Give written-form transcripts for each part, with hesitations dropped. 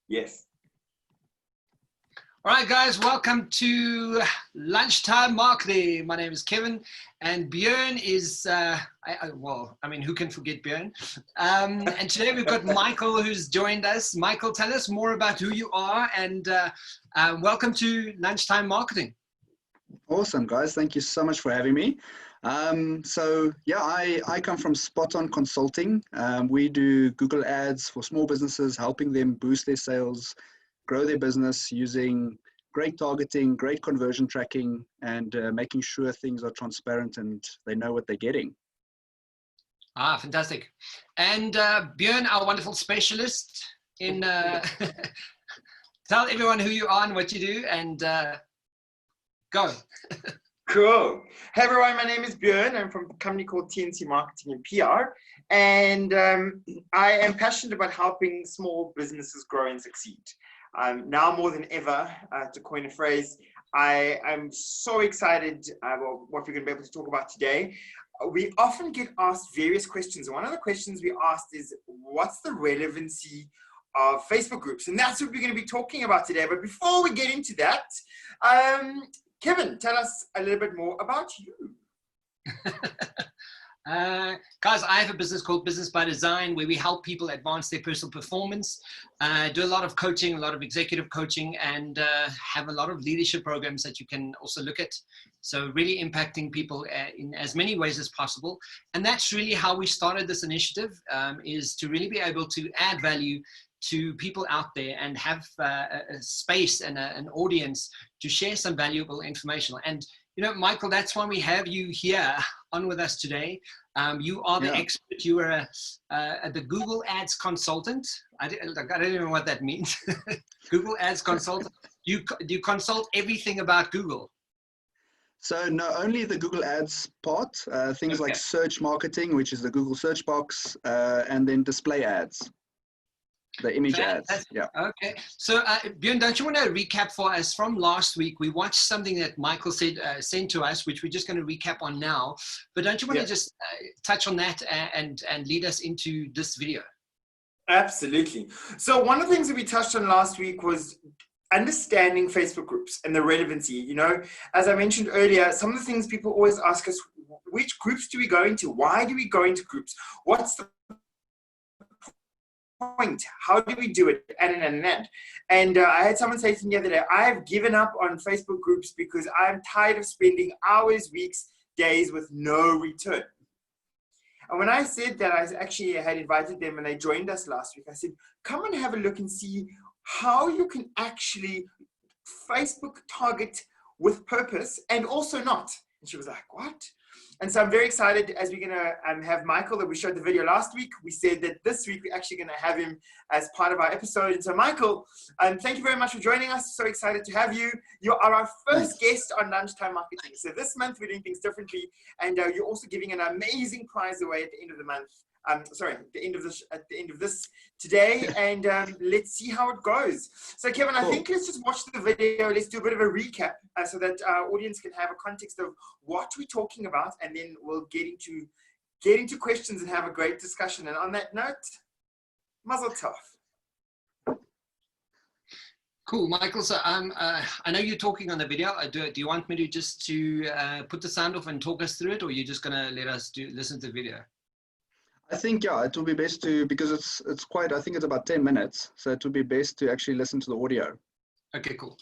Yes. All right, guys, welcome to Lunchtime Marketing. My name is Kevin, and Björn is, who can forget Björn? And today we've got Michael who's joined us. Michael, tell us more about who you are, and welcome to Lunchtime Marketing. Awesome, guys. Thank you so much for having me. I come from SpotOn Consulting. We do Google ads for small businesses, helping them boost their sales, grow their business using great targeting, great conversion tracking, and making sure things are transparent and they know what they're getting. Ah, fantastic. And Björn, our wonderful specialist in, tell everyone who you are and what you do, and go. Cool. Hey everyone, my name is Björn. I'm from a company called TNC Marketing and PR. And I am passionate about helping small businesses grow and succeed. Now more than ever, to coin a phrase, I am so excited about what we're going to be able to talk about today. We often get asked various questions. One of the questions we asked is, what's the relevancy of Facebook groups? And that's what we're going to be talking about today. But before we get into that, Kevin, tell us a little bit more about you. Guys, I have a business called Business by Design, where we help people advance their personal performance, do a lot of coaching, a lot of executive coaching, and have a lot of leadership programs that you can also look at. So really impacting people in as many ways as possible. And that's really how we started this initiative, is to really be able to add value to people out there and have a space and an audience to share some valuable information. And you know, Michael, that's why we have you here on with us today. You are the expert. You are the Google Ads consultant. I don't even know what that means. Google Ads consultant. You consult everything about Google. So not only the Google Ads part, things like search marketing, which is the Google search box, and then display ads. The image ads. Yeah. Okay. So Björn, don't you want to recap for us from last week? We watched something that Michael said sent to us, which we're just going to recap on now. But don't you want to just touch on that and lead us into this video? Absolutely. So one of the things that we touched on last week was understanding Facebook groups and the relevancy. You know, as I mentioned earlier, some of the things people always ask us, which groups do we go into? Why do we go into groups? What's the point? How do we do it? And I had someone say to me the other day, I've given up on Facebook groups because I'm tired of spending hours, weeks, days with no return. And when I said that, I actually had invited them and they joined us last week. I said, come and have a look and see how you can actually Facebook target with purpose and also not. And she was like, what? And so I'm very excited as we're going to have Michael that we showed the video last week. We said that this week we're actually going to have him as part of our episode. And so Michael, thank you very much for joining us. So excited to have you. You are our first guest on Lunchtime Marketing. So this month we're doing things differently. And you're also giving an amazing prize away at the end of the month. At the end of this today, and let's see how it goes. So Kevin, I think let's just watch the video. Let's do a bit of a recap so that our audience can have a context of what we're talking about, and then we'll get into questions and have a great discussion. And on that note, mazel tov. Cool, Michael. So I know you're talking on the video. Do you want me to just put the sound off and talk us through it, or are you just gonna let us listen to the video? I think, it will be best to, because it's quite, I think it's about 10 minutes. So it would be best to actually listen to the audio. Okay, cool.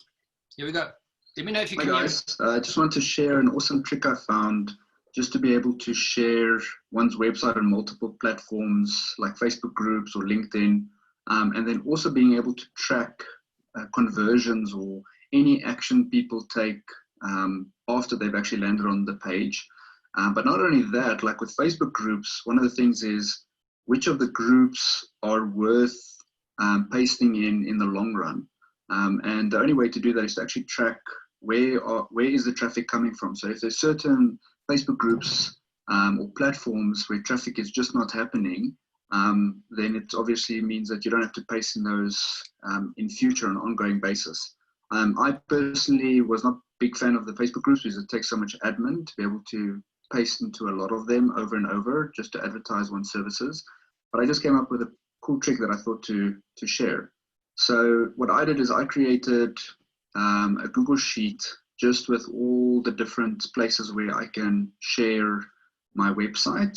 Here we go. Let me know if you Hi can guys, I just want to share an awesome trick I found just to be able to share one's website on multiple platforms like Facebook groups or LinkedIn, and then also being able to track conversions or any action people take after they've actually landed on the page. But not only that, like with Facebook groups, one of the things is which of the groups are worth pasting in the long run. And the only way to do that is to actually track where is the traffic coming from. So if there's certain Facebook groups or platforms where traffic is just not happening, then it obviously means that you don't have to paste in those in future on an ongoing basis. I personally was not a big fan of the Facebook groups because it takes so much admin to be able to paste into a lot of them over and over just to advertise one's services. But I just came up with a cool trick that I thought to share. So what I did is I created a Google Sheet just with all the different places where I can share my website.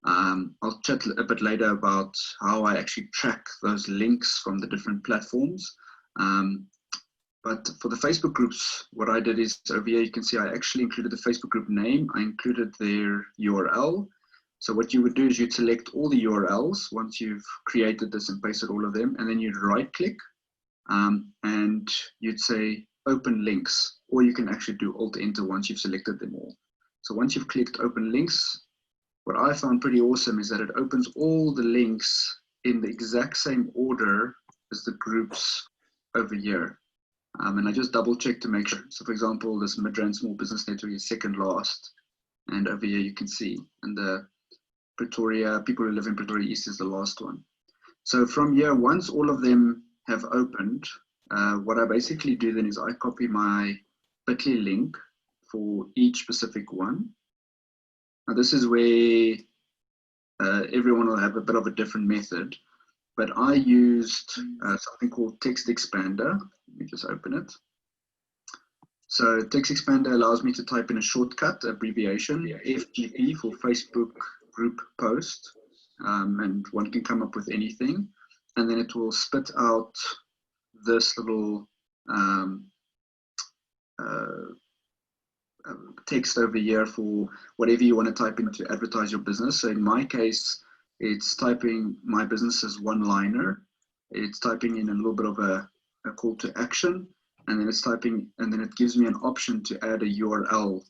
I'll chat a bit later about how I actually track those links from the different platforms. But for the Facebook groups, what I did is over here, you can see I actually included the Facebook group name. I included their URL. So what you would do is you'd select all the URLs once you've created this and pasted all of them, and then you'd right click and you'd say open links, or you can actually do Alt Enter once you've selected them all. So once you've clicked open links, what I found pretty awesome is that it opens all the links in the exact same order as the groups over here. And I just double check to make sure. So for example, this Midrand Small Business Network is second last. And over here you can see, and the Pretoria, people who live in Pretoria East is the last one. So from here, once all of them have opened, what I basically do then is I copy my bit.ly link for each specific one. Now this is where everyone will have a bit of a different method, but I used something called Text Expander. Let me just open it. So Text Expander allows me to type in a shortcut abbreviation, FGP for Facebook group post, and one can come up with anything, and then it will spit out this little text over here for whatever you want to type in to advertise your business. So in my case, it's typing my business's one-liner, it's typing in a little bit of a call to action, and then it's typing, and then it gives me an option to add a URL,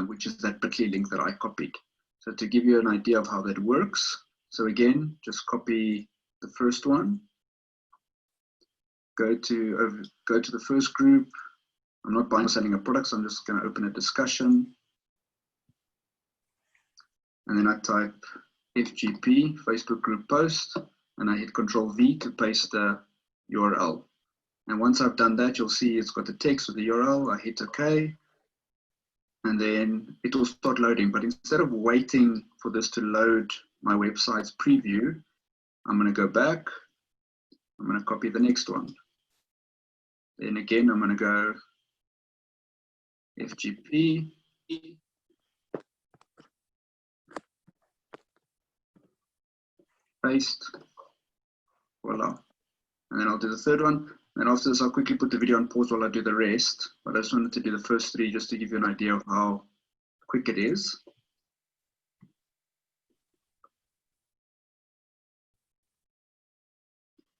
which is that bit.ly link that I copied. So to give you an idea of how that works, so again, just copy the first one, go to the first group. I'm not buying or selling a product, so I'm just going to open a discussion. And then I type FGP, Facebook group post, and I hit Control-V to paste the URL. And once I've done that, you'll see it's got the text with the URL. I hit OK, and then it will start loading. But instead of waiting for this to load my website's preview, I'm going to go back. I'm going to copy the next one. Then again, I'm going to go FGP, paste, voila. And then I'll do the third one. And after this, I'll quickly put the video on pause while I do the rest. But I just wanted to do the first three just to give you an idea of how quick it is.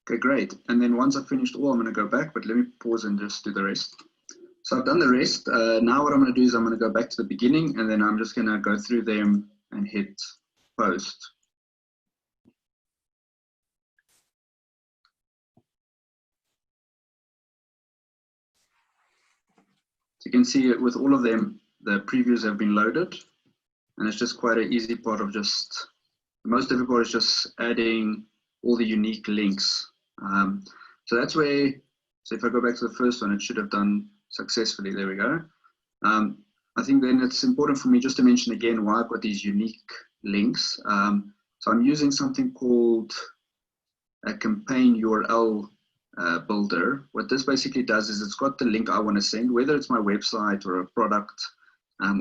Okay, great. And then once I've finished all, I'm going to go back, but let me pause and just do the rest. So I've done the rest. Now what I'm going to do is I'm going to go back to the beginning, and then I'm just going to go through them and hit post. So you can see it with all of them, the previews have been loaded, and it's just quite an easy part of just, most everybody is just adding all the unique links. So that's where, so if I go back to the first one, it should have done successfully. There we go. I think then it's important for me just to mention again why I've got these unique links. So I'm using something called a campaign URL builder. What this basically does is it's got the link I want to send, whether it's my website or a product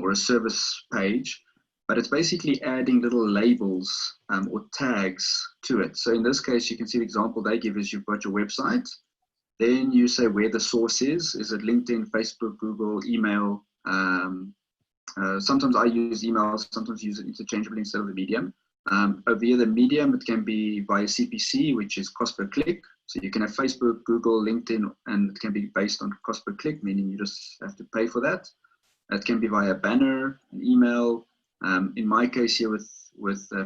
or a service page, but it's basically adding little labels or tags to it. So in this case, you can see the example they give is you've got your website, then you say where the source is it LinkedIn, Facebook, Google, email. Sometimes I use email, sometimes use it interchangeably instead of the medium. Via the medium, it can be via CPC, which is cost per click. So you can have Facebook, Google, LinkedIn, and it can be based on cost per click, meaning you just have to pay for that. It can be via banner, an email. In my case here with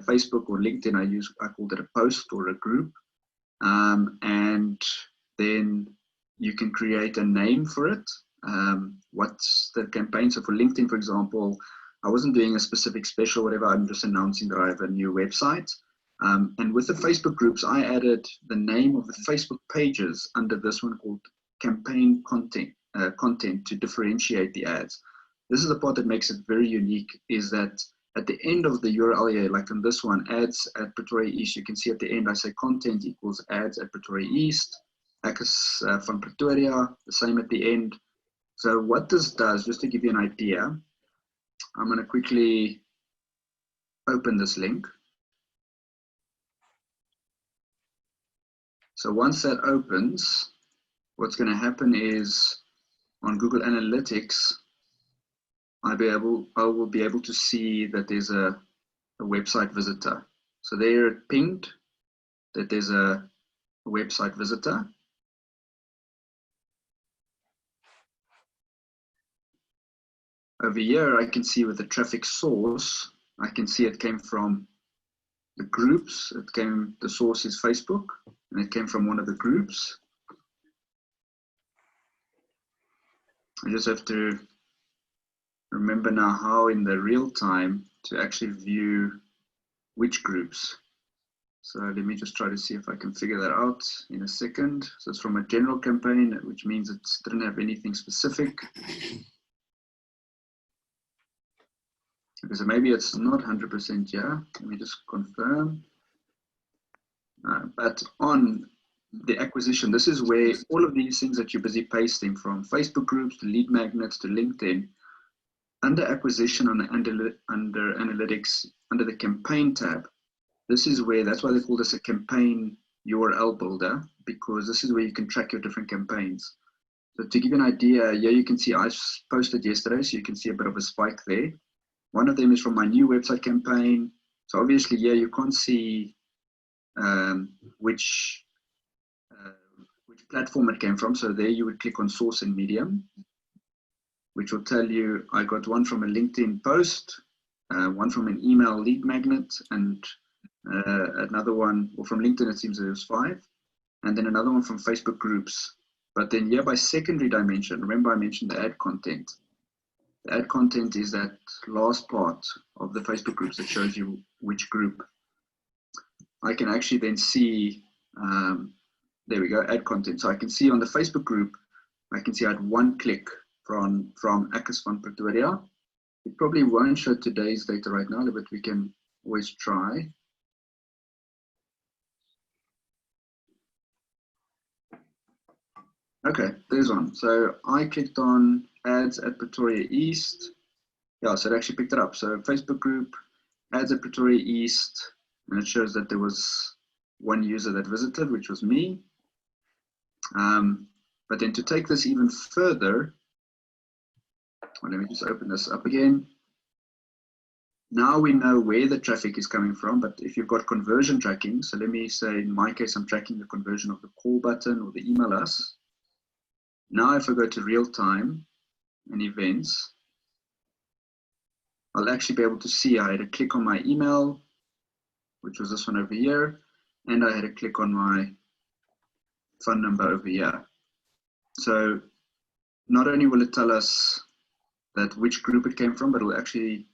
Facebook or LinkedIn, I called it a post or a group. And then you can create a name for it. What's the campaign? So for LinkedIn, for example, I wasn't doing a specific special, whatever. I'm just announcing that I have a new website. And with the Facebook groups, I added the name of the Facebook pages under this one called campaign content to differentiate the ads. This is the part that makes it very unique, is that at the end of the URL here, like on this one, ads at Pretoria East, you can see at the end I say content equals ads at Pretoria East. Access from Pretoria, the same at the end. So what this does, just to give you an idea, I'm going to quickly open this link. So once that opens, what's going to happen is on Google Analytics, I will be able to see that there's a website visitor. So there it pinged that there's a website visitor. Over here, I can see with the traffic source, I can see it came from the groups. The source is Facebook, and it came from one of the groups. I just have to remember now how in the real time to actually view which groups. So let me just try to see if I can figure that out in a second. So it's from a general campaign, which means it didn't have anything specific. Because maybe it's not 100% here. Let me just confirm. But on the acquisition, this is where all of these things that you're busy pasting, from Facebook groups to lead magnets to LinkedIn, under acquisition under analytics, under the campaign tab, this is where, that's why they call this a campaign URL builder, because this is where you can track your different campaigns. So to give you an idea, here you can see I posted yesterday, so you can see a bit of a spike there. One of them is from my new website campaign. So obviously here you can't see which platform it came from. So there you would click on source and medium, which will tell you I got one from a LinkedIn post, one from an email lead magnet, and another one, or from LinkedIn it seems there was 5, and then another one from Facebook groups. But then here by secondary dimension, remember I mentioned the ad content. The ad content is that last part of the Facebook groups that shows you which group. I can actually then see, there we go, ad content. So I can see on the Facebook group, I can see I had 1 click from Access van Pretoria. It probably won't show today's data right now, but we can always try. Okay, there's one. So I clicked on ads at Pretoria East. Yeah, so it actually picked it up. So Facebook group, ads at Pretoria East, and it shows that there was 1 user that visited, which was me. But then to take this even further, well, let me just open this up again. Now we know where the traffic is coming from, but if you've got conversion tracking, so let me say in my case, I'm tracking the conversion of the call button or the email us. Now if I go to real time and events, I'll actually be able to see I had a click on my email, which was this one over here, and I had a click on my phone number over here. So not only will it tell us that which group it came from, but it'll actually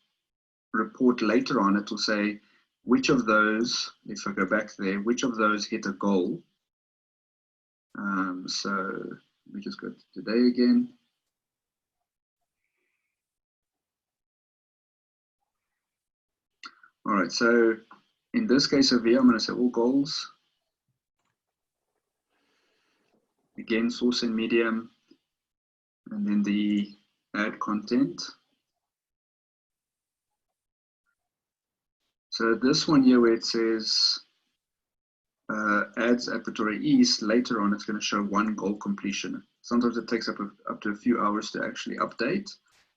report later on. It will say which of those, if I go back there, which of those hit a goal. So let me just go to today again. All right, so in this case over here, I'm going to say all goals. Again, source and medium, and then the ad content. So this one here where it says ads at Pretoria East, later on it's going to show 1 goal completion. Sometimes it takes up to a few hours to actually update,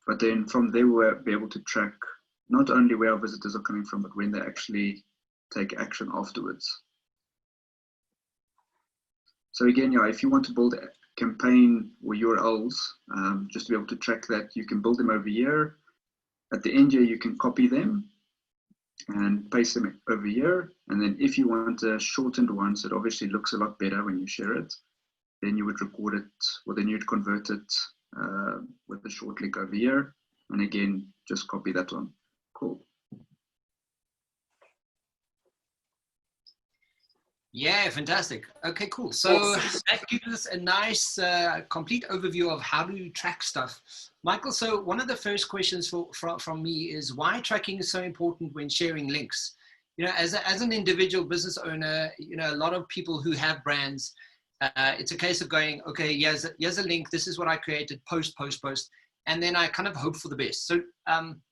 but then from there we'll be able to track not only where our visitors are coming from, but when they actually take action afterwards. So again, yeah, if you want to build a campaign or URLs, just to be able to track that, you can build them over here. At the end here, you can copy them and paste them over here. And then if you want a shortened one, so it obviously looks a lot better when you share it, then you would record it, or then you'd convert it with a short link over here. And again, just copy that one. Cool. Yeah, fantastic. Okay, cool. So that gives us a nice, complete overview of how to track stuff. Michael, so one of the first questions from me is why tracking is so important when sharing links. You know, as an individual business owner, you know, a lot of people who have brands, It's a case of going, okay, here's a link. This is what I created, post. And then I kind of hope for the best. So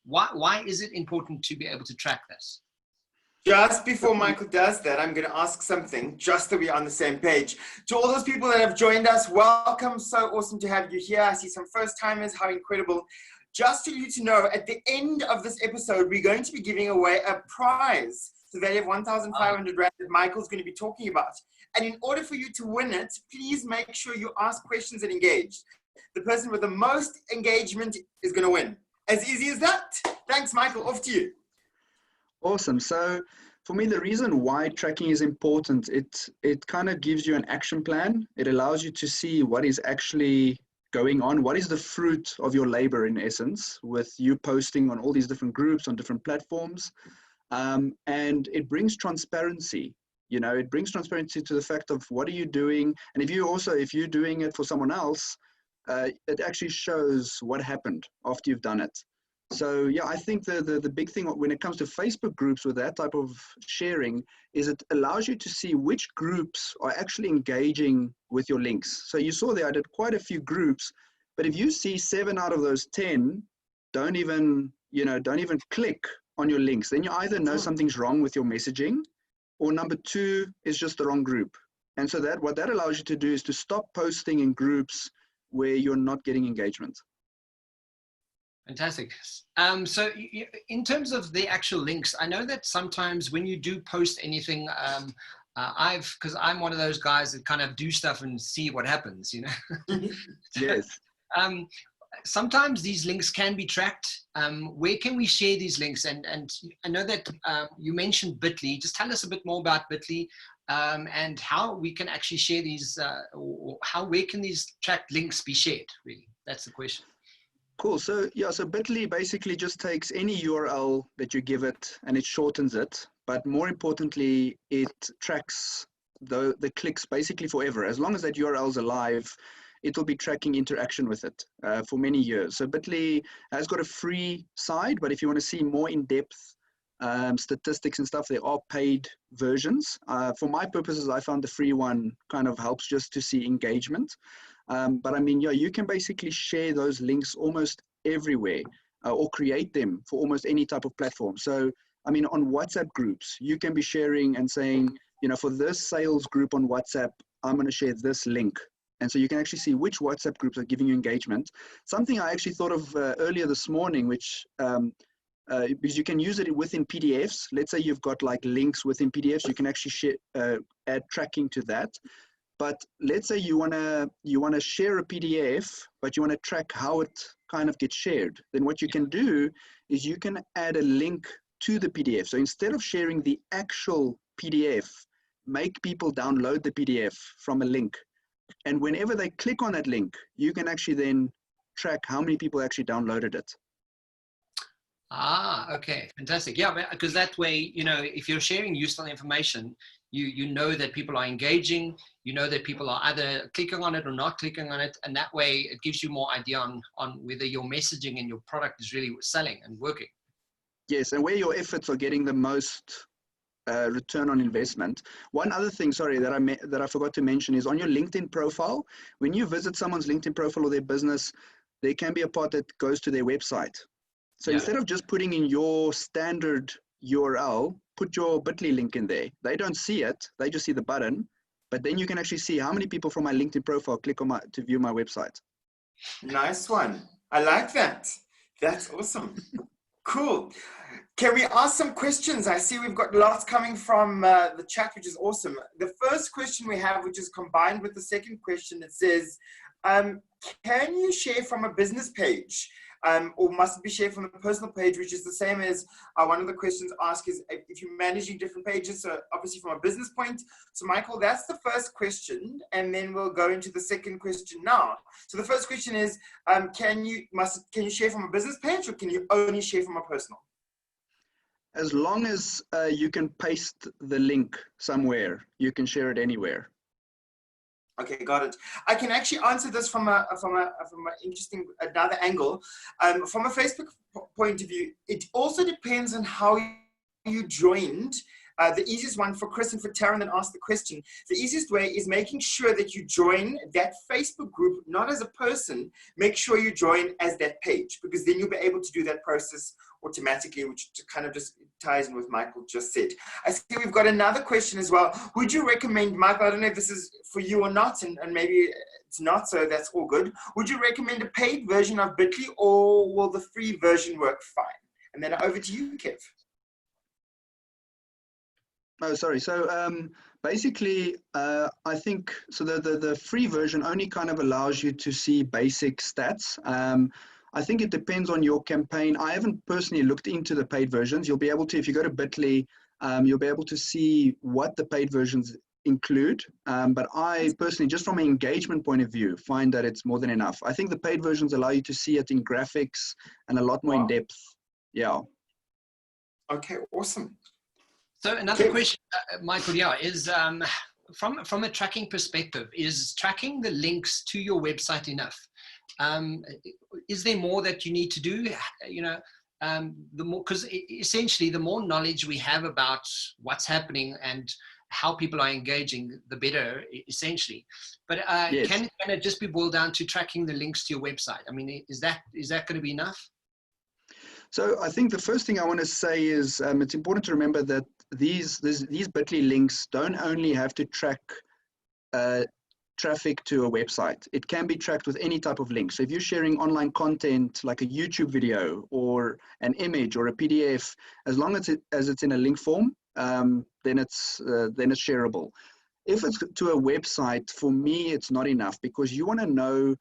why is it important to be able to track this? Just before Michael does that, I'm going to ask something just so we're on the same page. To all those people that have joined us, welcome. So awesome to have you here. I see some first timers. How incredible. Just for you to know, at the end of this episode, we're going to be giving away a prize. The value of 1,500 Rand that Michael's going to be talking about. And in order for you to win it, please make sure you ask questions and engage. The person with the most engagement is going to win. As easy as that. Thanks, Michael. Off to you. Awesome. So for me, the reason why tracking is important, it kind of gives you an action plan. It allows you to see what is actually going on. What is the fruit of your labor, in essence, with you posting on all these different groups, on different platforms. And it brings transparency. You know, it brings transparency to the fact of what are you doing. And if you're doing it for someone else, it actually shows what happened after you've done it. So yeah, I think the big thing when it comes to Facebook groups with that type of sharing is it allows you to see which groups are actually engaging with your links. So you saw there, I did quite a few groups, but if you see 7 out of those 10 don't even click on your links, then you either know something's wrong with your messaging, or number 2 is just the wrong group. And so what that allows you to do is to stop posting in groups where you're not getting engagement. Fantastic. So in terms of the actual links, I know that sometimes when you do post anything, because I'm one of those guys that kind of do stuff and see what happens, you know. Yes. Sometimes these links can be tracked. Where can we share these links? And I know that you mentioned Bitly. Just tell us a bit more about Bitly and how we can actually share these, where can these tracked links be shared, really? That's the question. Cool. So yeah, so Bitly basically just takes any URL that you give it and it shortens it. But more importantly, it tracks the clicks basically forever. As long as that URL is alive, it will be tracking interaction with it for many years. So Bitly has got a free side, but if you want to see more in-depth statistics and stuff, there are paid versions. For my purposes, I found the free one kind of helps just to see engagement. But I mean, yeah, you can basically share those links almost everywhere or create them for almost any type of platform. So, I mean, on WhatsApp groups, you can be sharing and saying, you know, for this sales group on WhatsApp, I'm going to share this link. And so you can actually see which WhatsApp groups are giving you engagement. Something I actually thought of earlier this morning, which because you can use it within PDFs. Let's say you've got like links within PDFs, you can actually share, add tracking to that. But let's say you wanna share a PDF, but you wanna track how it kind of gets shared. Then what you can do is you can add a link to the PDF. So instead of sharing the actual PDF, make people download the PDF from a link. And whenever they click on that link, you can actually then track how many people actually downloaded it. Ah, okay, fantastic. Yeah, because that way, you know, if you're sharing useful information, you know that people are engaging, you know that people are either clicking on it or not clicking on it, and that way it gives you more idea on whether your messaging and your product is really selling and working. Yes, and where your efforts are getting the most return on investment. One other thing, sorry, that I forgot to mention is on your LinkedIn profile. When you visit someone's LinkedIn profile or their business, there can be a part that goes to their website. So instead of just putting in your standard URL, put your Bitly link in there. They don't see it, they just see the button, but then you can actually see how many people from my LinkedIn profile click on to view my website. Nice one. I like that. That's awesome. Cool. Can we ask some questions? I see we've got lots coming from the chat, which is awesome. The first question we have, which is combined with the second question, it says, can you share from a business page? Or must it be shared from a personal page, which is the same as one of the questions asked is if you're managing different pages, so obviously from a business point. So Michael, that's the first question, and then we'll go into the second question now. So the first question is, can you share from a business page, or can you only share from a personal? As long as you can paste the link somewhere, you can share it anywhere. Okay, got it. I can actually answer this from an interesting another angle. From a Facebook point of view, it also depends on how you joined the easiest one for Chris and for Taryn that asked the question, the easiest way is making sure that you join that Facebook group, not as a person, make sure you join as that page, because then you'll be able to do that process automatically, which kind of just ties in with Michael just said. I see we've got another question as well. Would you recommend, Michael, I don't know if this is for you or not, and maybe it's not, so that's all good. Would you recommend a paid version of Bitly, or will the free version work fine? And then over to you, Kev. Oh, sorry. So basically, I think, so the free version only kind of allows you to see basic stats. I think it depends on your campaign. I haven't personally looked into the paid versions. You'll be able to, if you go to Bitly, you'll be able to see what the paid versions include. But I personally, just from an engagement point of view, find that it's more than enough. I think the paid versions allow you to see it in graphics and a lot more in depth. Yeah. Okay, awesome. So another question, Michael, is from a tracking perspective, is tracking the links to your website enough? Is there more that you need to do? You know, the more, because essentially the more knowledge we have about what's happening and how people are engaging, the better, essentially. But yes. Can it just be boiled down to tracking the links to your website? I mean, is that going to be enough? So I think the first thing I want to say is it's important to remember that these Bitly links don't only have to track traffic to a website. It can be tracked with any type of link. So if you're sharing online content like a YouTube video or an image or a PDF, as long as it's in a link form, then it's shareable. If it's to a website, for me, it's not enough, because you want to know,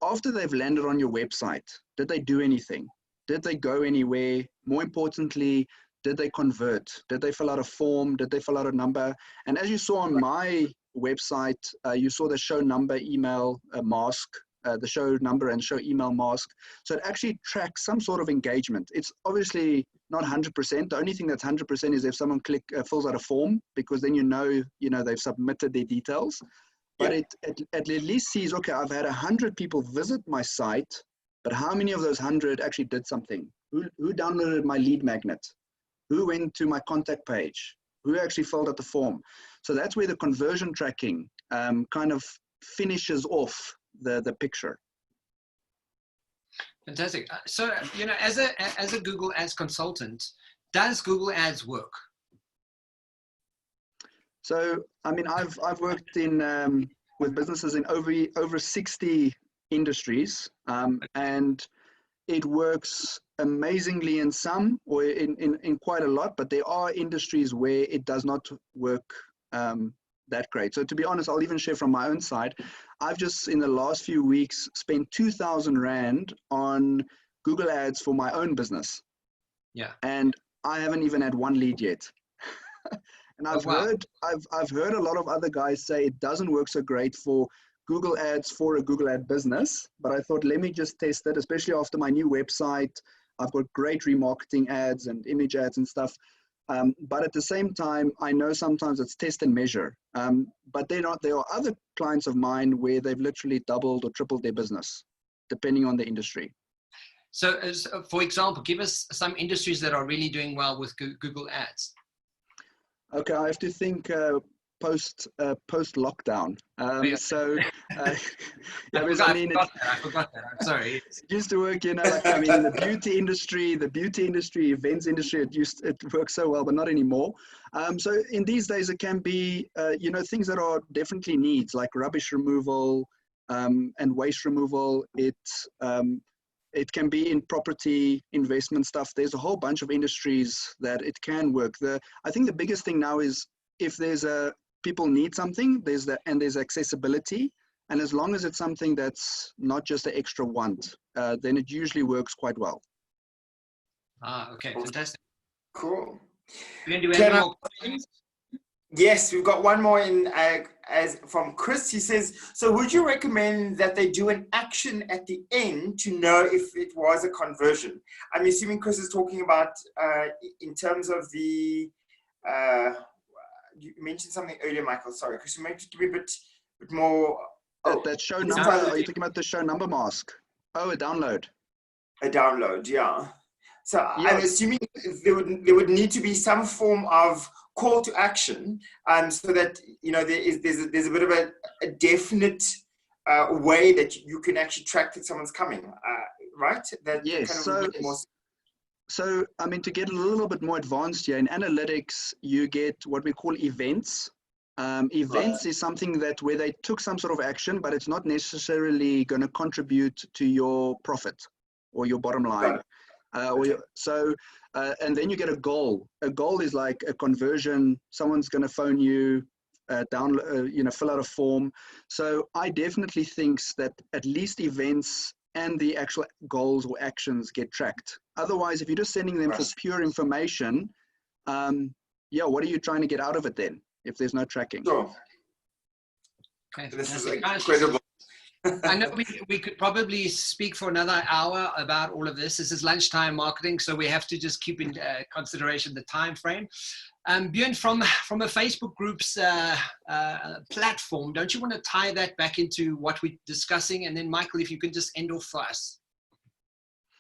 after they've landed on your website, did they do anything? Did they go anywhere? More importantly, did they convert? Did they fill out a form? Did they fill out a number? And as you saw on my website, you saw the show number, email, mask, the show number and show email mask. So it actually tracks some sort of engagement. It's obviously not 100%. The only thing that's 100% is if someone fills out a form, because then you know they've submitted their details. But it at least sees, okay, I've had 100 people visit my site, but how many of those 100 actually did something? Who downloaded my lead magnet? Who went to my contact page? Who actually filled out the form? So that's where the conversion tracking kind of finishes off the picture. Fantastic. So, as a Google Ads consultant, does Google Ads work? So, I mean, I've worked in with businesses in over 60 industries, and it works amazingly in some, or in quite a lot, but there are industries where it does not work that great. So to be honest, I'll even share from my own side. I've just in the last few weeks spent 2,000 Rand on Google Ads for my own business. Yeah. And I haven't even had one lead yet. And I've heard a lot of other guys say it doesn't work so great for Google Ads for a Google Ad business, but I thought, let me just test it, especially after my new website. I've got great remarketing ads and image ads and stuff. But at the same time, I know sometimes it's test and measure. But there are other clients of mine where they've literally doubled or tripled their business, depending on the industry. So for example, give us some industries that are really doing well with Google Ads. Okay, I have to think post lockdown. I forgot that. I'm sorry. It used to work, in the beauty industry, events industry. It works so well, but not anymore. So in these days, it can be things that are definitely needs, like rubbish removal and waste removal. It can be in property investment stuff. There's a whole bunch of industries that it can work. I think the biggest thing now is if there's people need something, there's accessibility. And as long as it's something that's not just an extra want, then it usually works quite well. Okay, fantastic. Cool. Do we have more questions? Yes, we've got one more in as from Chris. He says, so would you recommend that they do an action at the end to know if it was a conversion? I'm assuming Chris is talking about in terms of the, you mentioned something earlier, Michael. Sorry, Chris, you might give me a bit more. That show number, are you talking about the show number mask? Oh, a download. A download, yeah. So I'm assuming there would need to be some form of call to action, so that there's a bit of a definite way that you can actually track that someone's coming, right? That yes. kind of more. So, I mean, to get a little bit more advanced here, in analytics, you get what we call events. Events is something that where they took some sort of action, but it's not necessarily going to contribute to your profit or your bottom line. And then you get a goal. A goal is like a conversion. Someone's going to phone you, fill out a form. So I definitely think that at least events and the actual goals or actions get tracked. Otherwise, if you're just sending them for pure information, what are you trying to get out of it then if there's no tracking? Sure. Okay, this is incredible. I know we could probably speak for another hour about all of this. This is lunchtime marketing, so we have to just keep in consideration the time frame. Björn, from a Facebook group's platform, don't you want to tie that back into what we're discussing? And then, Michael, if you can just end off for us.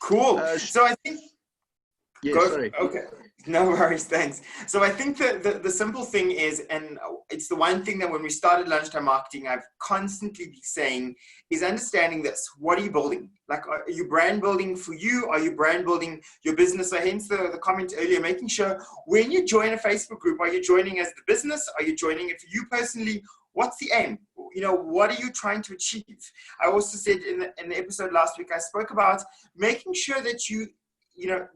Cool. So I think... Sorry. Okay. No worries. Thanks. So I think the simple thing is, and it's the one thing that when we started Lunchtime Marketing, I've constantly been saying is understanding this. What are you building? Like, are you brand building for you? Are you brand building your business? So hence the comment earlier, making sure when you join a Facebook group, are you joining as the business? Are you joining it for you personally? What's the aim? What are you trying to achieve? I also said in the episode last week, I spoke about making sure that you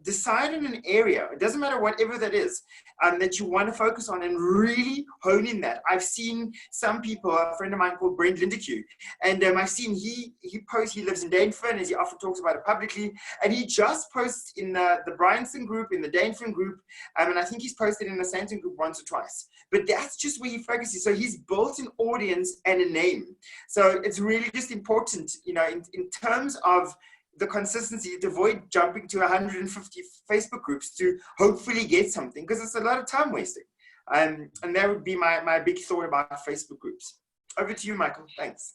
decide on an area, it doesn't matter whatever that is, that you want to focus on and really hone in that. I've seen some people, a friend of mine called Brent Lindeque, and I've seen he posts, he lives in Dainfern, as he often talks about it publicly, and he just posts in the Bryanston group, in the Dainfern group, and I think he's posted in the Santon group once or twice. But that's just where he focuses. So he's built an audience and a name. So it's really just important, in terms of the consistency, to avoid jumping to 150 Facebook groups to hopefully get something, because it's a lot of time wasting. And that would be my big thought about Facebook groups. Over to you, Michael. Thanks.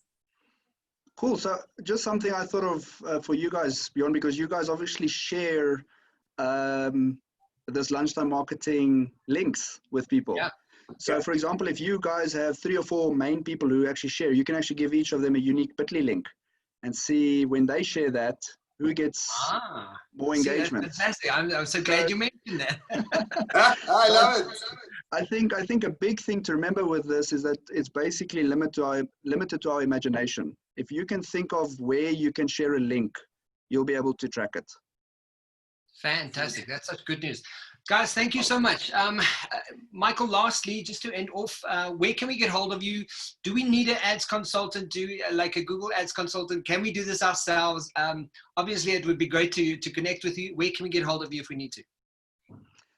Cool. So just something I thought of for you guys, Björn, because you guys obviously share this lunchtime marketing links with people. Yeah. So for example, if you guys have 3 or 4 main people who actually share, you can actually give each of them a unique Bitly link and see when they share that, who gets more engagement. That's fantastic. I'm so glad you mentioned that. I love it. I think a big thing to remember with this is that it's basically limited to our imagination. If you can think of where you can share a link, you'll be able to track it. Fantastic. That's such good news. Guys, thank you so much. Michael, lastly, just to end off, where can we get hold of you? Do we need an ads consultant, like a Google ads consultant? Can we do this ourselves? Obviously, it would be great to connect with you. Where can we get hold of you if we need to?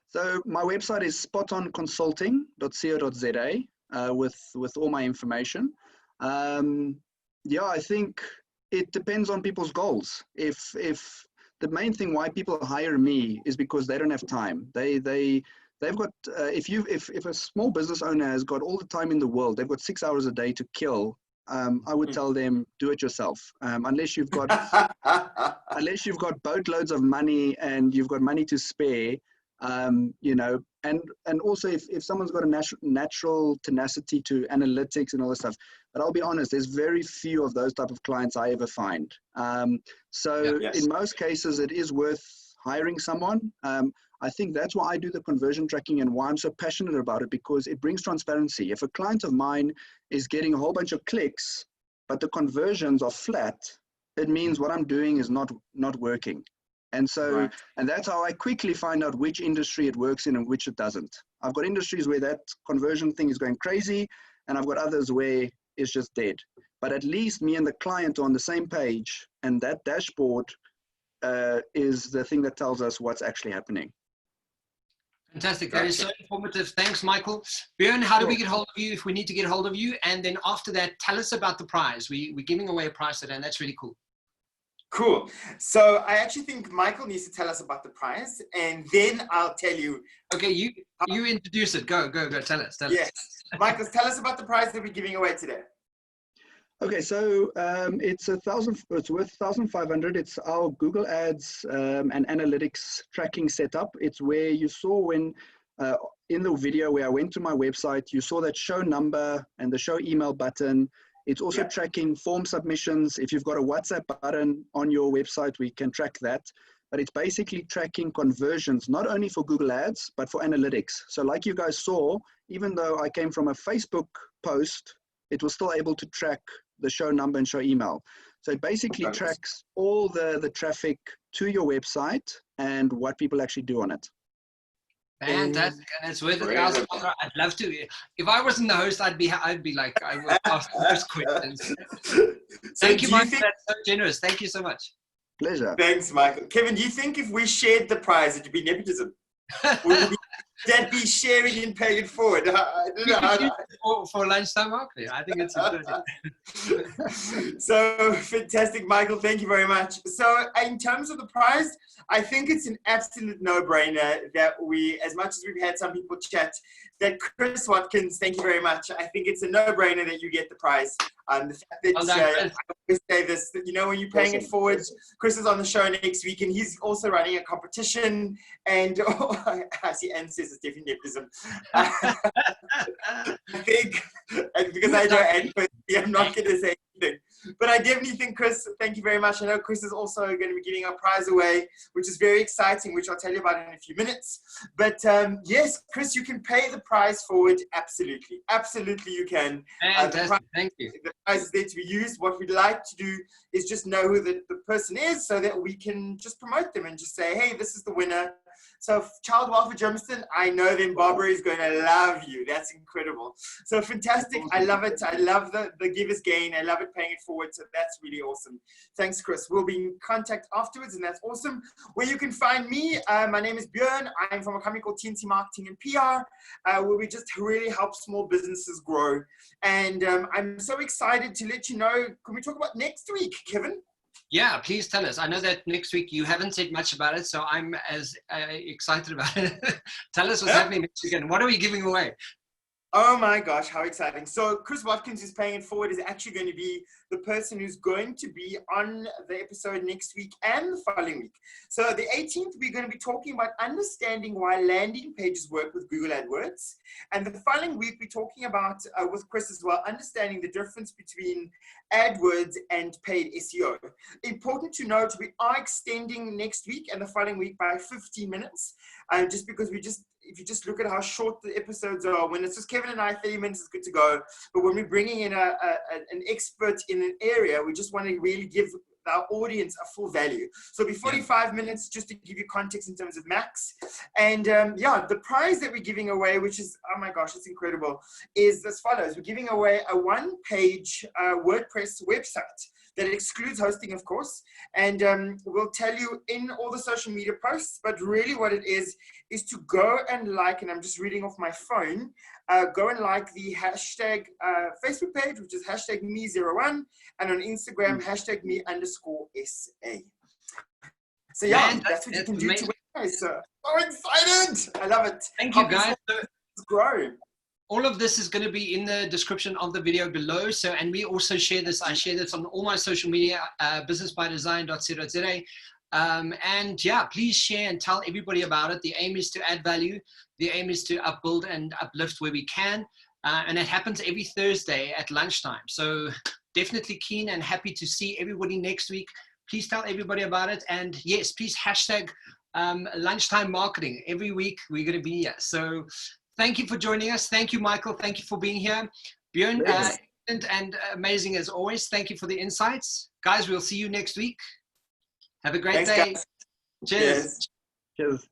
So my website is spotonconsulting.co.za with all my information. I think it depends on people's goals. If the main thing why people hire me is because they don't have time. They've got if a small business owner has got all the time in the world, they've got 6 hours a day to kill. I would tell them, do it yourself. Unless you've got boatloads of money and you've got money to spare, and also if someone's got a natural tenacity to analytics and all this stuff. But I'll be honest, there's very few of those type of clients I ever find. In most cases, it is worth hiring someone. I think that's why I do the conversion tracking and why I'm so passionate about it, because it brings transparency. If a client of mine is getting a whole bunch of clicks, but the conversions are flat, it means what I'm doing is not working. And so, and that's how I quickly find out which industry it works in and which it doesn't. I've got industries where that conversion thing is going crazy, and I've got others where it's just dead. But at least me and the client are on the same page, and that dashboard is the thing that tells us what's actually happening. Fantastic. That is so informative. Thanks, Michael. Björn, how do we get hold of you if we need to get hold of you? And then after that, tell us about the prize. We're giving away a prize today, and that's really cool. Cool. So I actually think Michael needs to tell us about the prize, and then I'll tell you. Okay, you introduce it. Go. Tell us. Yes. Michael, tell us about the prize that we're giving away today. Okay, so it's it's worth 1,500. It's our Google Ads and analytics tracking setup. It's where you saw when in the video where I went to my website, you saw that show number and the show email button. It's also tracking form submissions. If you've got a WhatsApp button on your website, we can track that. But it's basically tracking conversions, not only for Google Ads, but for analytics. So like you guys saw, even though I came from a Facebook post, it was still able to track the show number and show email. So it basically tracks all the traffic to your website and what people actually do on it. Fantastic, and it's worth $1,000. I'd love to. If I wasn't the host, I'd be like, I would ask those questions. Thank you, Michael. That's so generous. Thank you so much. Pleasure. Thanks, Michael. Kevin, do you think if we shared the prize, it would be nepotism? Would that be sharing and paying it forward? I don't know. For lunchtime marketing, I think it's a good idea. So fantastic, Michael. Thank you very much. So in terms of the prize, I think it's an absolute no-brainer that we, as much as we've had some people chat, that Chris Watkins, thank you very much. I think it's a no-brainer that you get the prize. The fact that I always say this, that, you know, when you're paying it forward, Chris is on the show next week, and he's also running a competition. And I see Anne says it's definitely nepotism. I think, because I know Anne personally, I'm not going to say anything. But I definitely think, Chris, thank you very much. I know Chris is also going to be giving a prize away, which is very exciting, which I'll tell you about in a few minutes. But yes, Chris, you can pay the prize forward. Absolutely. Absolutely, you can. Thank you. The prize is there to be used. What we'd like to do is just know who the person is so that we can just promote them and just say, hey, this is the winner. So Child Welfare Germiston, I know then Barbara is going to love you. That's incredible. So fantastic. I love it. I love the givers gain. I love it paying it forward. So that's really awesome. Thanks, Chris. We'll be in contact afterwards, and that's awesome. Where you can find me, my name is Björn. I'm from a company called TNT Marketing and PR, where we just really help small businesses grow. And I'm so excited to let you know. Can we talk about next week, Kevin? Yeah, please tell us. I know that next week you haven't said much about it, so I'm as excited about it. Tell us what's happening next week and what are we giving away? Oh my gosh, how exciting. So Chris Watkins, who's paying it forward, is actually going to be the person who's going to be on the episode next week and the following week. So the 18th, we're going to be talking about understanding why landing pages work with Google AdWords. And the following week, we're talking about, with Chris as well, understanding the difference between AdWords and paid SEO. Important to note, we are extending next week and the following week by 15 minutes, just because if you just look at how short the episodes are, when it's just Kevin and I, 30 minutes is good to go. But when we're bringing in an expert in an area, we just want to really give our audience a full value. So it'll be 45 minutes just to give you context in terms of max. And yeah, the prize that we're giving away, which is, oh my gosh, it's incredible, is as follows. We're giving away a one-page WordPress website that excludes hosting, of course, and we'll tell you in all the social media posts, but really what it is to go and like, and I'm just reading off my phone, go and like the hashtag Facebook page, which is hashtag me01, and on Instagram, hashtag me_SA. So yeah, that's what you can do to win. So excited! I love it. Thank you, guys. Grow. All of this is going to be in the description of the video below. So, and we also share this. I share this on all my social media, businessbydesign.co.za. And yeah, please share and tell everybody about it. The aim is to add value. The aim is to upbuild and uplift where we can. And it happens every Thursday at lunchtime. So definitely keen and happy to see everybody next week. Please tell everybody about it. And yes, please hashtag lunchtime marketing. Every week we're going to be here. So thank you for joining us. Thank you, Michael. Thank you for being here. Björn, and amazing as always. Thank you for the insights. Guys, we'll see you next week. Have a great day. Guys. Cheers. Cheers.